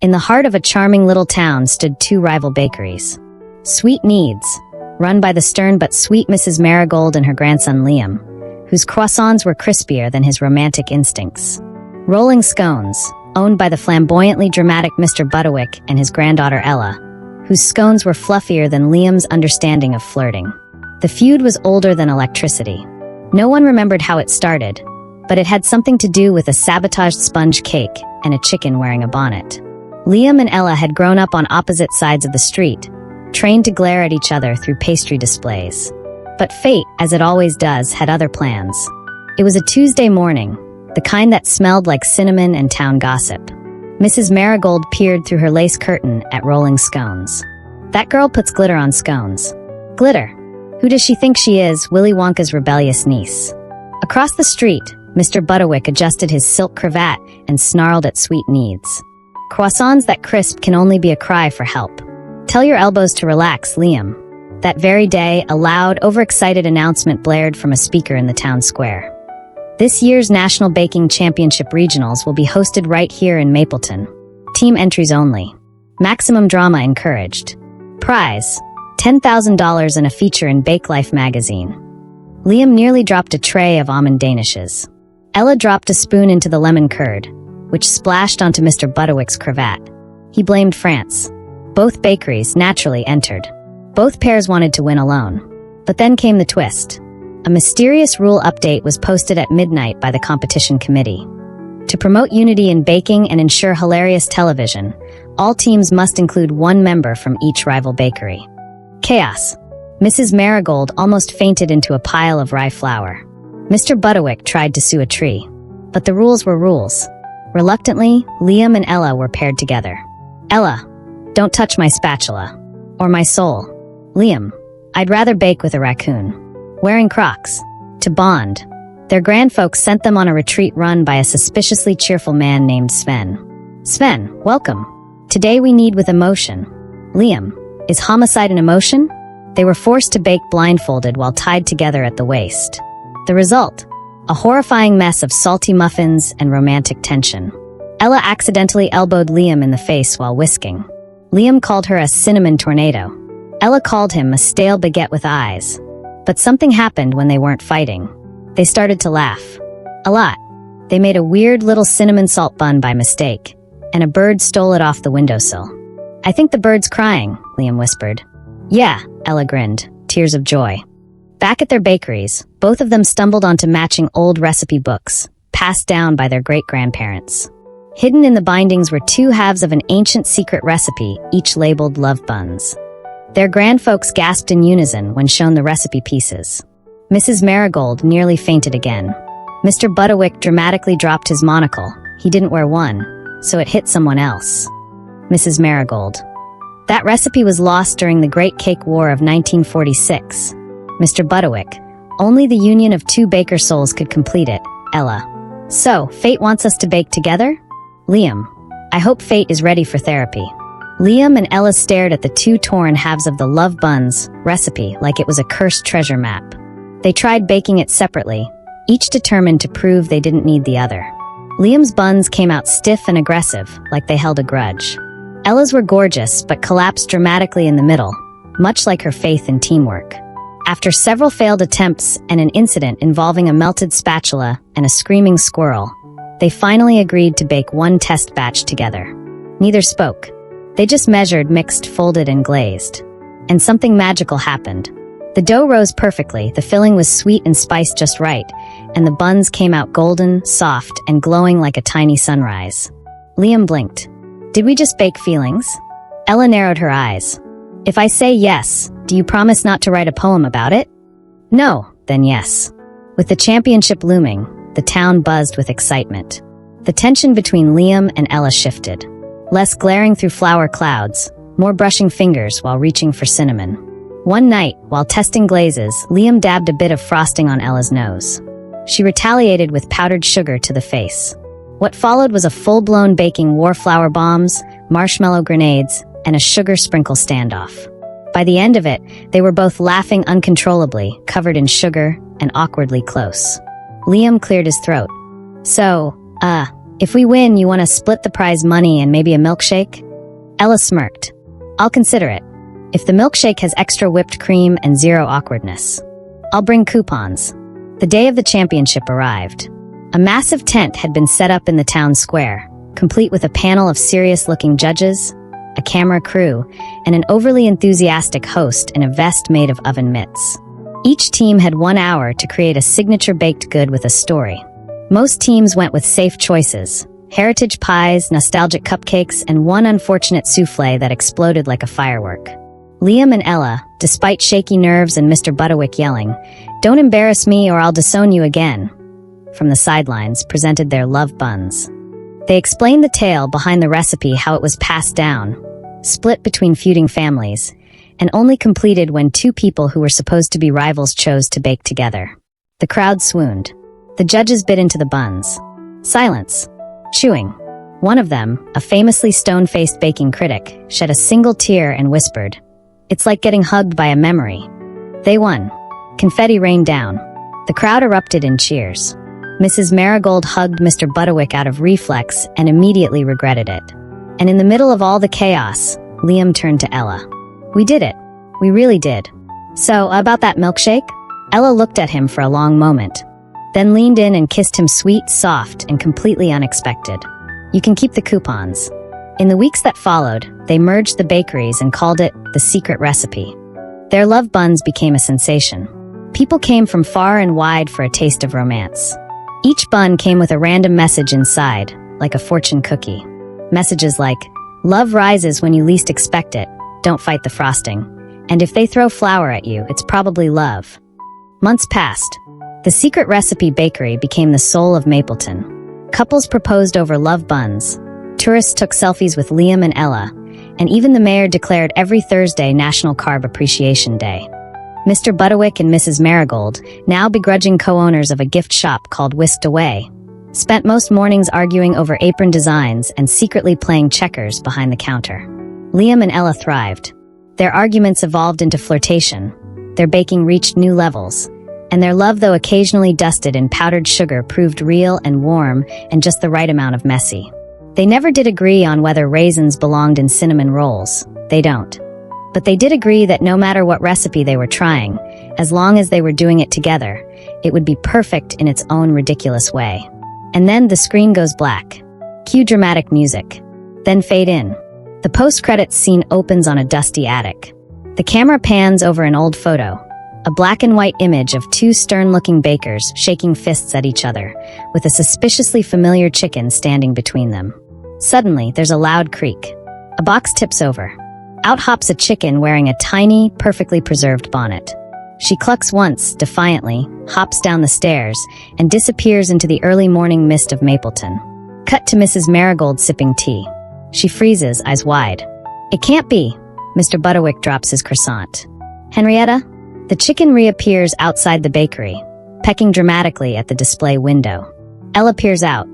In the heart of a charming little town stood two rival bakeries. Sweet Kneads, run by the stern but sweet Mrs. Marigold and her grandson Liam, whose croissants were crispier than his romantic instincts. Rolling Scones, owned by the flamboyantly dramatic Mr. Butterwick and his granddaughter Ella, whose scones were fluffier than Liam's understanding of flirting. The feud was older than electricity. No one remembered how it started, but it had something to do with a sabotaged sponge cake and a chicken wearing a bonnet. Liam and Ella had grown up on opposite sides of the street, trained to glare at each other through pastry displays. But fate, as it always does, had other plans. It was a Tuesday morning, the kind that smelled like cinnamon and town gossip. Mrs. Marigold peered through her lace curtain at Rolling Scones. That girl puts glitter on scones. Glitter. Who does she think she is, Willy Wonka's rebellious niece? Across the street, Mr. Butterwick adjusted his silk cravat and snarled at Sweet Kneads. Croissants that crisp can only be a cry for help. Tell your elbows to relax, Liam. That very day, a loud, overexcited announcement blared from a speaker in the town square. This year's National Baking Championship Regionals will be hosted right here in Mapleton. Team entries only. Maximum drama encouraged. Prize: $10,000 and a feature in Bake Life magazine. Liam nearly dropped a tray of almond danishes. Ella dropped a spoon into the lemon curd, which splashed onto Mr. Butterwick's cravat. He blamed France. Both bakeries naturally entered. Both pairs wanted to win alone. But then came the twist. A mysterious rule update was posted at midnight by the competition committee. To promote unity in baking and ensure hilarious television, all teams must include one member from each rival bakery. Chaos. Mrs. Marigold almost fainted into a pile of rye flour. Mr. Butterwick tried to sue a tree. But the rules were rules. Reluctantly, Liam and Ella were paired together. Ella, don't touch my spatula. Or my soul. Liam, I'd rather bake with a raccoon. Wearing Crocs. To bond. Their grandfolks sent them on a retreat run by a suspiciously cheerful man named Sven. Sven, welcome. Today we knead with emotion. Liam, is homicide an emotion? They were forced to bake blindfolded while tied together at the waist. The result? A horrifying mess of salty muffins and romantic tension. Ella accidentally elbowed Liam in the face while whisking. Liam called her a cinnamon tornado. Ella called him a stale baguette with eyes. But something happened when they weren't fighting. They started to laugh. A lot. They made a weird little cinnamon salt bun by mistake, and a bird stole it off the windowsill. I think the bird's crying, Liam whispered. Yeah, Ella grinned, tears of joy. Back at their bakeries, both of them stumbled onto matching old recipe books, passed down by their great-grandparents. Hidden in the bindings were two halves of an ancient secret recipe, each labeled Love Buns. Their grandfolks gasped in unison when shown the recipe pieces. Mrs. Marigold nearly fainted again. Mr. Butterwick dramatically dropped his monocle. He didn't wear one, so it hit someone else. Mrs. Marigold. That recipe was lost during the Great Cake War of 1946. Mr. Butterwick. Only the union of two baker souls could complete it. Ella. So, fate wants us to bake together? Liam. I hope fate is ready for therapy. Liam and Ella stared at the two torn halves of the Love Buns recipe like it was a cursed treasure map. They tried baking it separately, each determined to prove they didn't need the other. Liam's buns came out stiff and aggressive, like they held a grudge. Ella's were gorgeous, but collapsed dramatically in the middle, much like her faith in teamwork. After several failed attempts and an incident involving a melted spatula and a screaming squirrel, they finally agreed to bake one test batch together. Neither spoke. They just measured, mixed, folded, and glazed. And something magical happened. The dough rose perfectly, the filling was sweet and spiced just right, and the buns came out golden, soft, and glowing like a tiny sunrise. Liam blinked. Did we just bake feelings? Ella narrowed her eyes. If I say yes, do you promise not to write a poem about it? No, then yes. With the championship looming, the town buzzed with excitement. The tension between Liam and Ella shifted. Less glaring through flour clouds, more brushing fingers while reaching for cinnamon. One night, while testing glazes, Liam dabbed a bit of frosting on Ella's nose. She retaliated with powdered sugar to the face. What followed was a full-blown baking war flour bombs, marshmallow grenades, and a sugar sprinkle standoff. By the end of it, they were both laughing uncontrollably, covered in sugar and awkwardly close. Liam cleared his throat. So, If we win, you want to split the prize money and maybe a milkshake? Ella smirked. I'll consider it. If the milkshake has extra whipped cream and zero awkwardness. I'll bring coupons. The day of the championship arrived. A massive tent had been set up in the town square, complete with a panel of serious-looking judges, a camera crew, and an overly enthusiastic host in a vest made of oven mitts. Each team had 1 hour to create a signature baked good with a story. Most teams went with safe choices: heritage pies, nostalgic cupcakes, and one unfortunate souffle that exploded like a firework. Liam and Ella, despite shaky nerves and Mr. Butterwick yelling, "Don't embarrass me or I'll disown you again," from the sidelines, presented their Love Buns. They explained the tale behind the recipe, how it was passed down, split between feuding families, and only completed when two people who were supposed to be rivals chose to bake together. The crowd swooned. The judges bit into the buns. Silence. Chewing. One of them, a famously stone-faced baking critic, shed a single tear and whispered, "It's like getting hugged by a memory." They won. Confetti rained down. The crowd erupted in cheers. Mrs. Marigold hugged Mr. Butterwick out of reflex and immediately regretted it. And in the middle of all the chaos, Liam turned to Ella. "We did it. We really did. So, about that milkshake?" Ella looked at him for a long moment, then leaned in and kissed him sweet, soft, and completely unexpected. "You can keep the coupons." In the weeks that followed, they merged the bakeries and called it the secret recipe. Their Love Buns became a sensation. People came from far and wide for a taste of romance. Each bun came with a random message inside, like a fortune cookie. Messages like, "Love rises when you least expect it, don't fight the frosting. And if they throw flour at you, it's probably love." Months passed. The secret recipe bakery became the soul of Mapleton. Couples proposed over Love Buns. Tourists took selfies with Liam and Ella, and even the mayor declared every Thursday National Carb Appreciation Day. Mr. Butterwick and Mrs. Marigold, now begrudging co-owners of a gift shop called Whisked Away, spent most mornings arguing over apron designs and secretly playing checkers behind the counter. Liam and Ella thrived. Their arguments evolved into flirtation. Their baking reached new levels. And their love, though occasionally dusted in powdered sugar, proved real and warm and just the right amount of messy. They never did agree on whether raisins belonged in cinnamon rolls. They don't. But they did agree that no matter what recipe they were trying, as long as they were doing it together, it would be perfect in its own ridiculous way. And then the screen goes black. Cue dramatic music. Then fade in. The post-credits scene opens on a dusty attic. The camera pans over an old photo, a black and white image of two stern-looking bakers shaking fists at each other, with a suspiciously familiar chicken standing between them. Suddenly, there's a loud creak. A box tips over. Out hops a chicken wearing a tiny, perfectly preserved bonnet. She clucks once, defiantly, hops down the stairs, and disappears into the early morning mist of Mapleton. Cut to Mrs. Marigold sipping tea. She freezes, eyes wide. "It can't be." Mr. Butterwick drops his croissant. "Henrietta?" The chicken reappears outside the bakery, pecking dramatically at the display window. Ella peers out.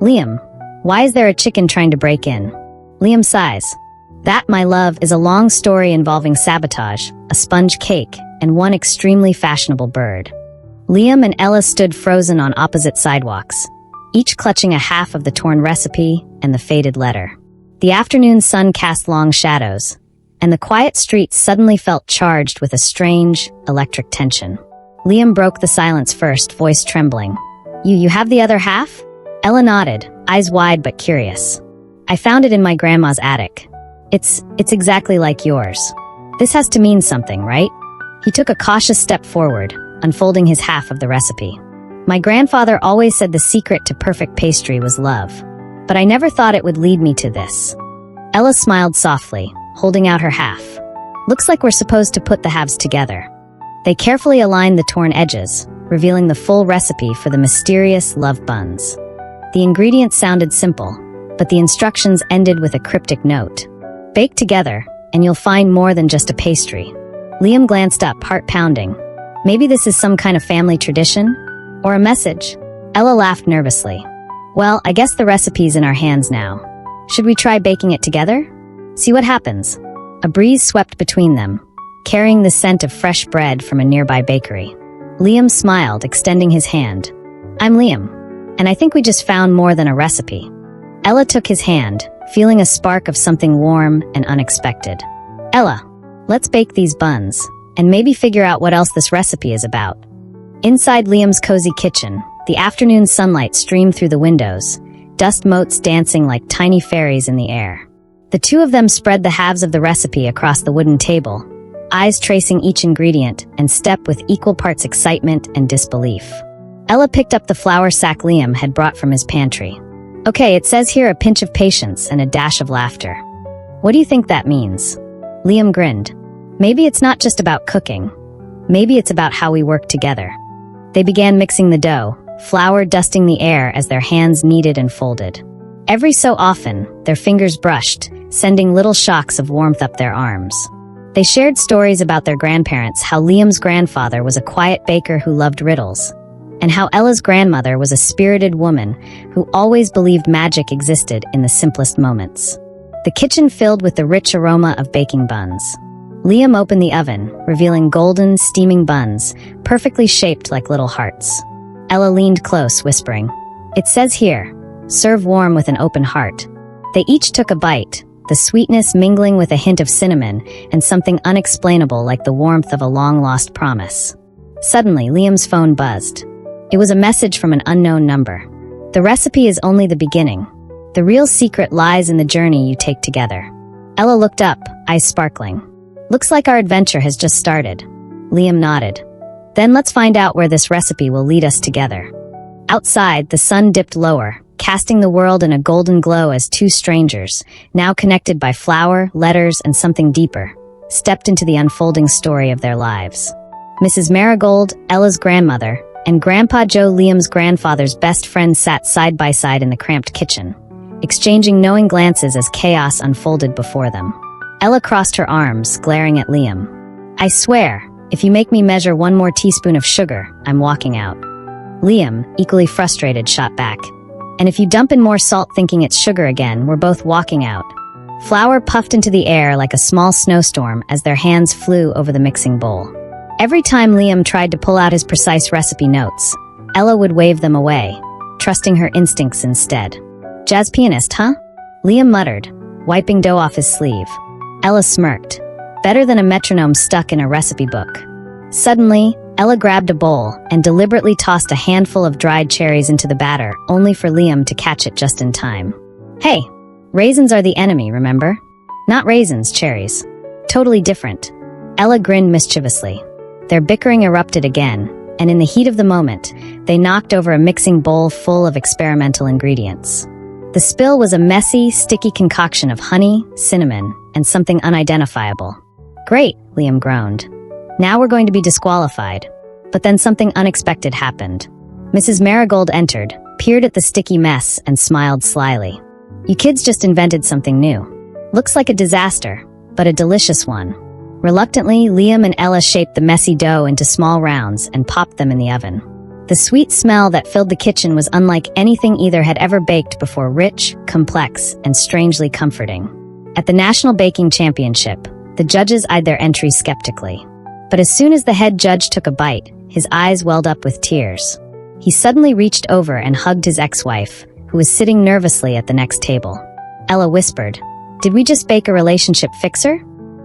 "Liam, why is there a chicken trying to break in?" Liam sighs. "That, my love, is a long story involving sabotage, a sponge cake, and one extremely fashionable bird." Liam and Ella stood frozen on opposite sidewalks, each clutching a half of the torn recipe and the faded letter. The afternoon sun cast long shadows, and the quiet streets suddenly felt charged with a strange, electric tension. Liam broke the silence first, voice trembling. You have the other half?" Ella nodded, eyes wide but curious. "I found it in my grandma's attic. It's exactly like yours. This has to mean something, right?" He took a cautious step forward, unfolding his half of the recipe. "My grandfather always said the secret to perfect pastry was love, but I never thought it would lead me to this." Ella smiled softly, holding out her half. "Looks like we're supposed to put the halves together." They carefully aligned the torn edges, revealing the full recipe for the mysterious Love Buns. The ingredients sounded simple, but the instructions ended with a cryptic note. "Bake together, and you'll find more than just a pastry." Liam glanced up, heart pounding. Maybe this is some kind of family tradition? Or a message? Ella laughed nervously. "Well, I guess the recipe's in our hands now. Should we try baking it together? See what happens." A breeze swept between them, carrying the scent of fresh bread from a nearby bakery. Liam smiled, extending his hand. "I'm Liam. And I think we just found more than a recipe. Ella took his hand, feeling a spark of something warm and unexpected. Ella, let's bake these buns, and maybe figure out what else this recipe is about. Inside Liam's cozy kitchen, the afternoon sunlight streamed through the windows, dust motes dancing like tiny fairies in the air. The two of them spread the halves of the recipe across the wooden table, eyes tracing each ingredient and step with equal parts excitement and disbelief. Ella picked up the flour sack Liam had brought from his pantry. Okay, it says here a pinch of patience and a dash of laughter. What do you think that means? Liam grinned. Maybe it's not just about cooking. Maybe it's about how we work together. They began mixing the dough, flour dusting the air as their hands kneaded and folded. Every so often, their fingers brushed, sending little shocks of warmth up their arms. They shared stories about their grandparents, how Liam's grandfather was a quiet baker who loved riddles, and how Ella's grandmother was a spirited woman who always believed magic existed in the simplest moments. The kitchen filled with the rich aroma of baking buns. Liam opened the oven, revealing golden, steaming buns, perfectly shaped like little hearts. Ella leaned close, whispering, "It says here, serve warm with an open heart." They each took a bite, the sweetness mingling with a hint of cinnamon and something unexplainable like the warmth of a long-lost promise. Suddenly, Liam's phone buzzed. It was a message from an unknown number. The recipe is only the beginning. The real secret lies in the journey you take together. Ella looked up, eyes sparkling. Looks like our adventure has just started. Liam nodded. Then let's find out where this recipe will lead us together. Outside, the sun dipped lower, casting the world in a golden glow as two strangers, now connected by flour, letters, and something deeper, stepped into the unfolding story of their lives. Mrs. Marigold, Ella's grandmother, and Grandpa Joe, Liam's grandfather's best friend, sat side by side in the cramped kitchen, exchanging knowing glances as chaos unfolded before them. Ella crossed her arms, glaring at Liam. "I swear, if you make me measure one more teaspoon of sugar, I'm walking out." Liam, equally frustrated, shot back. "And if you dump in more salt thinking it's sugar again, we're both walking out." Flour puffed into the air like a small snowstorm as their hands flew over the mixing bowl. Every time Liam tried to pull out his precise recipe notes, Ella would wave them away, trusting her instincts instead. "Jazz pianist, huh?" Liam muttered, wiping dough off his sleeve. Ella smirked. Better than a metronome stuck in a recipe book. Suddenly, Ella grabbed a bowl and deliberately tossed a handful of dried cherries into the batter, only for Liam to catch it just in time. "Hey, raisins are the enemy, remember? Not raisins, cherries. Totally different." Ella grinned mischievously. Their bickering erupted again, and in the heat of the moment, they knocked over a mixing bowl full of experimental ingredients. The spill was a messy, sticky concoction of honey, cinnamon, and something unidentifiable. "Great," Liam groaned. "Now we're going to be disqualified." But then something unexpected happened. Mrs. Marigold entered, peered at the sticky mess, and smiled slyly. "You kids just invented something new. Looks like a disaster, but a delicious one." Reluctantly, Liam and Ella shaped the messy dough into small rounds and popped them in the oven. The sweet smell that filled the kitchen was unlike anything either had ever baked before, rich, complex, and strangely comforting. At the National Baking Championship, the judges eyed their entries skeptically. But as soon as the head judge took a bite, his eyes welled up with tears. He suddenly reached over and hugged his ex-wife, who was sitting nervously at the next table. Ella whispered, "Did we just bake a relationship fixer?"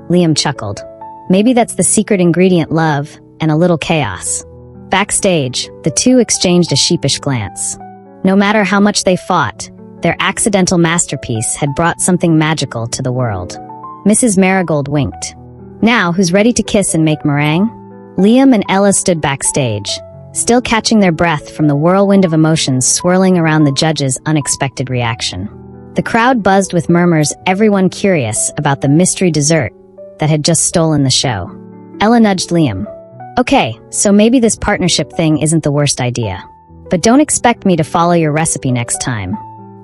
Liam chuckled. "Maybe that's the secret ingredient: love and a little chaos." Backstage, the two exchanged a sheepish glance. No matter how much they fought, their accidental masterpiece had brought something magical to the world. Mrs. Marigold winked. "Now, who's ready to kiss and make meringue?" Liam and Ella stood backstage, still catching their breath from the whirlwind of emotions swirling around the judge's unexpected reaction. The crowd buzzed with murmurs, everyone curious about the mystery dessert that had just stolen the show. Ella nudged Liam. "Okay, so maybe this partnership thing isn't the worst idea. But don't expect me to follow your recipe next time."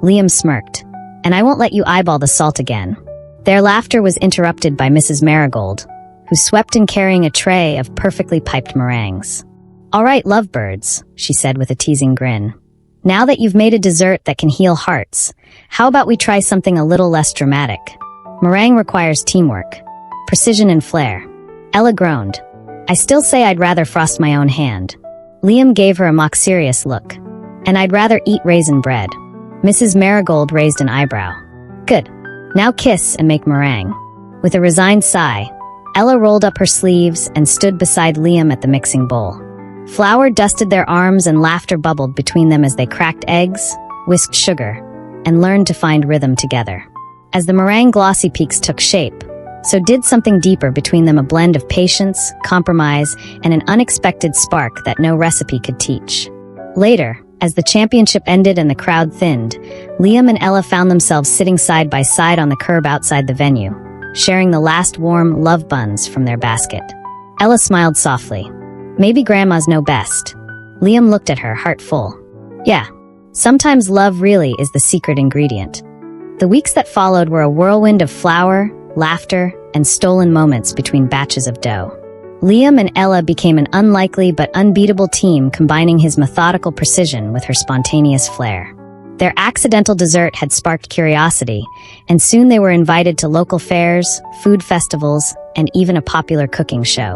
Liam smirked. "And I won't let you eyeball the salt again." Their laughter was interrupted by Mrs. Marigold, who swept in carrying a tray of perfectly piped meringues. "All right, lovebirds," she said with a teasing grin. "Now that you've made a dessert that can heal hearts, how about we try something a little less dramatic? Meringue requires teamwork, precision and flair." Ella groaned. "I still say I'd rather frost my own hand." Liam gave her a mock-serious look. And I'd rather eat raisin bread. Mrs. Marigold raised an eyebrow. Good. Now kiss and make meringue. With a resigned sigh, Ella rolled up her sleeves and stood beside Liam at the mixing bowl. Flour dusted their arms and laughter bubbled between them as they cracked eggs, whisked sugar, and learned to find rhythm together. As the meringue glossy peaks took shape, so did something deeper between them, a blend of patience, compromise, and an unexpected spark that no recipe could teach. Later, as the championship ended and the crowd thinned, Liam and Ella found themselves sitting side by side on the curb outside the venue, sharing the last warm Love Buns from their basket. Ella smiled softly. Maybe grandmas know best. Liam looked at her, heart full. Yeah, sometimes love really is the secret ingredient. The weeks that followed were a whirlwind of flour, laughter, and stolen moments between batches of dough. Liam and Ella became an unlikely but unbeatable team, combining his methodical precision with her spontaneous flair. Their accidental dessert had sparked curiosity, and soon they were invited to local fairs, food festivals, and even a popular cooking show.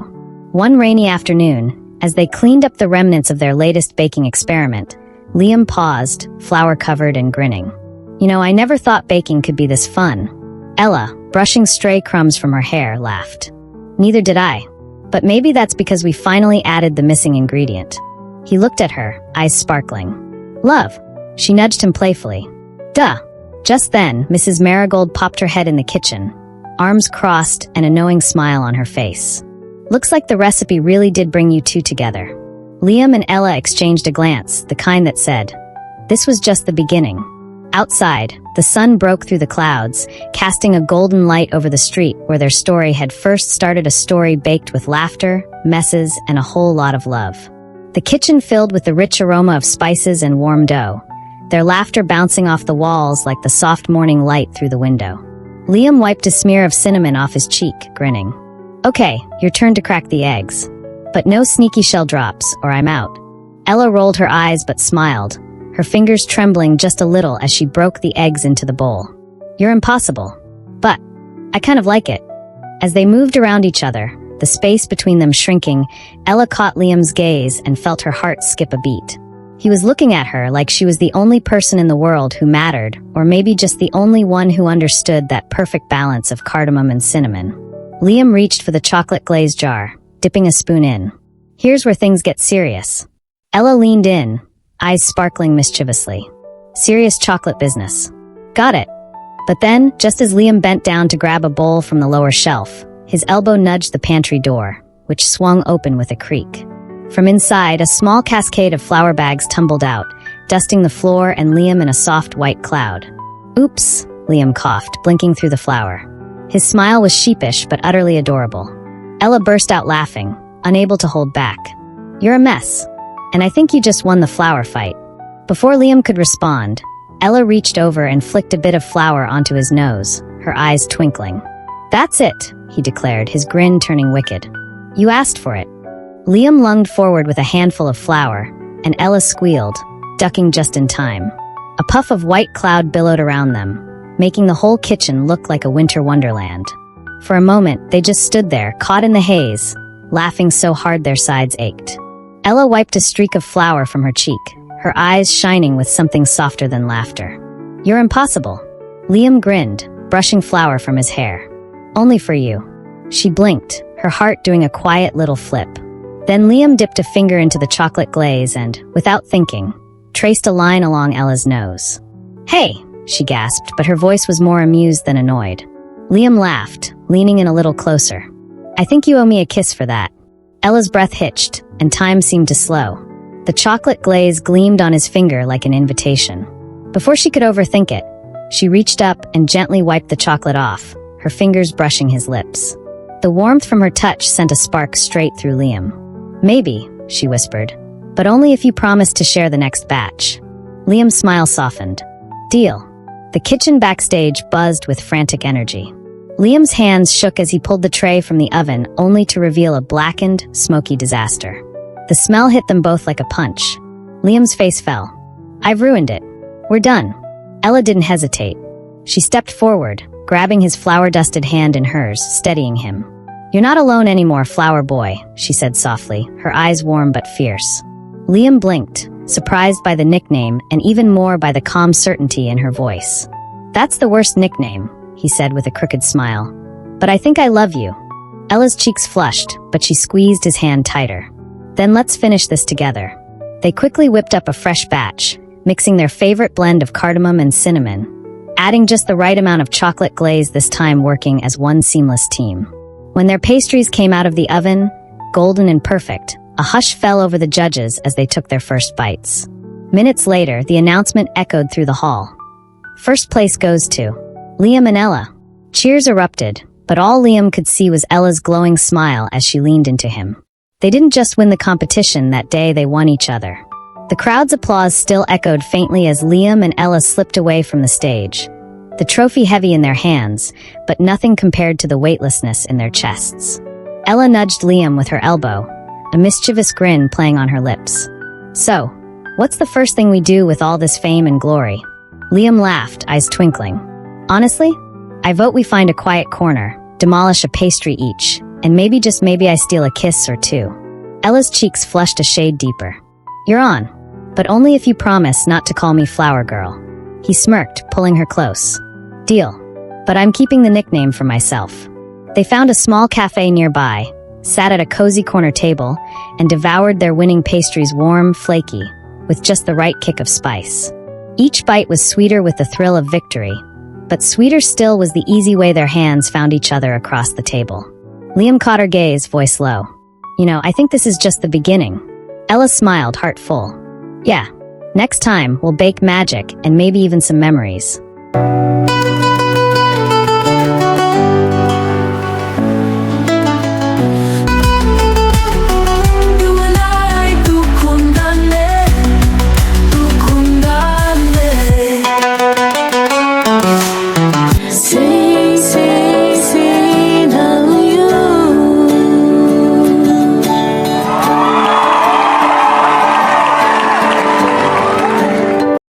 One rainy afternoon, as they cleaned up the remnants of their latest baking experiment, Liam paused, flour-covered and grinning. You know, I never thought baking could be this fun. Ella, brushing stray crumbs from her hair, laughed. Neither did I. But maybe that's because we finally added the missing ingredient. He looked at her, eyes sparkling. Love. She nudged him playfully. Duh. Just then, Mrs. Marigold popped her head in the kitchen, arms crossed and a knowing smile on her face. Looks like the recipe really did bring you two together. Liam and Ella exchanged a glance, the kind that said, this was just the beginning. Outside, the sun broke through the clouds, casting a golden light over the street where their story had first started, a story baked with laughter, messes, and a whole lot of love. The kitchen filled with the rich aroma of spices and warm dough, their laughter bouncing off the walls like the soft morning light through the window. Liam wiped a smear of cinnamon off his cheek, grinning. Okay, your turn to crack the eggs. But no sneaky shell drops, or I'm out. Ella rolled her eyes but smiled, her fingers trembling just a little as she broke the eggs into the bowl. You're impossible. But I kind of like it. As they moved around each other, the space between them shrinking, Ella caught Liam's gaze and felt her heart skip a beat. He was looking at her like she was the only person in the world who mattered, or maybe just the only one who understood that perfect balance of cardamom and cinnamon. Liam reached for the chocolate glaze jar, dipping a spoon in. Here's where things get serious. Ella leaned in, eyes sparkling mischievously. Serious chocolate business. Got it. But then, just as Liam bent down to grab a bowl from the lower shelf, his elbow nudged the pantry door, which swung open with a creak. From inside, a small cascade of flour bags tumbled out, dusting the floor and Liam in a soft white cloud. Oops, Liam coughed, blinking through the flour. His smile was sheepish but utterly adorable. Ella burst out laughing, unable to hold back. You're a mess. And I think you just won the flour fight. Before Liam could respond, Ella reached over and flicked a bit of flour onto his nose, her eyes twinkling. That's it, he declared, his grin turning wicked. You asked for it. Liam lunged forward with a handful of flour, and Ella squealed, ducking just in time. A puff of white cloud billowed around them, making the whole kitchen look like a winter wonderland. For a moment, they just stood there, caught in the haze, laughing so hard their sides ached. Ella wiped a streak of flour from her cheek, her eyes shining with something softer than laughter. You're impossible. Liam grinned, brushing flour from his hair. Only for you. She blinked, her heart doing a quiet little flip. Then Liam dipped a finger into the chocolate glaze and, without thinking, traced a line along Ella's nose. Hey, she gasped, but her voice was more amused than annoyed. Liam laughed, leaning in a little closer. I think you owe me a kiss for that. Ella's breath hitched, and time seemed to slow. The chocolate glaze gleamed on his finger like an invitation. Before she could overthink it, she reached up and gently wiped the chocolate off, her fingers brushing his lips. The warmth from her touch sent a spark straight through Liam. Maybe, she whispered, but only if you promise to share the next batch. Liam's smile softened. Deal. The kitchen backstage buzzed with frantic energy. Liam's hands shook as he pulled the tray from the oven, only to reveal a blackened, smoky disaster. The smell hit them both like a punch. Liam's face fell. I've ruined it. We're done. Ella didn't hesitate. She stepped forward, grabbing his flour-dusted hand in hers, steadying him. You're not alone anymore, flower boy, she said softly, her eyes warm but fierce. Liam blinked, surprised by the nickname and even more by the calm certainty in her voice. "That's the worst nickname," he said with a crooked smile. "But I think I love you." Ella's cheeks flushed, but she squeezed his hand tighter. "Then let's finish this together." They quickly whipped up a fresh batch, mixing their favorite blend of cardamom and cinnamon, adding just the right amount of chocolate glaze, this time working as one seamless team. When their pastries came out of the oven, golden and perfect, a hush fell over the judges as they took their first bites. Minutes later, the announcement echoed through the hall. First place goes to Liam and Ella. Cheers erupted, but all Liam could see was Ella's glowing smile as she leaned into him. They didn't just win the competition that day, they won each other. The crowd's applause still echoed faintly as Liam and Ella slipped away from the stage, the trophy heavy in their hands, but nothing compared to the weightlessness in their chests. Ella nudged Liam with her elbow, a mischievous grin playing on her lips. "So, what's the first thing we do with all this fame and glory?" Liam laughed, eyes twinkling. "Honestly, I vote we find a quiet corner, demolish a pastry each, and maybe, just maybe, I steal a kiss or two." Ella's cheeks flushed a shade deeper. "You're on, but only if you promise not to call me Flower Girl." He smirked, pulling her close. "Deal, but I'm keeping the nickname for myself." They found a small cafe nearby, sat at a cozy corner table, and devoured their winning pastries, warm, flaky, with just the right kick of spice. Each bite was sweeter with the thrill of victory, but sweeter still was the easy way their hands found each other across the table. Liam caught her gaze, voice low. "You know, I think this is just the beginning." Ella smiled, heart full. "Yeah, next time we'll bake magic and maybe even some memories."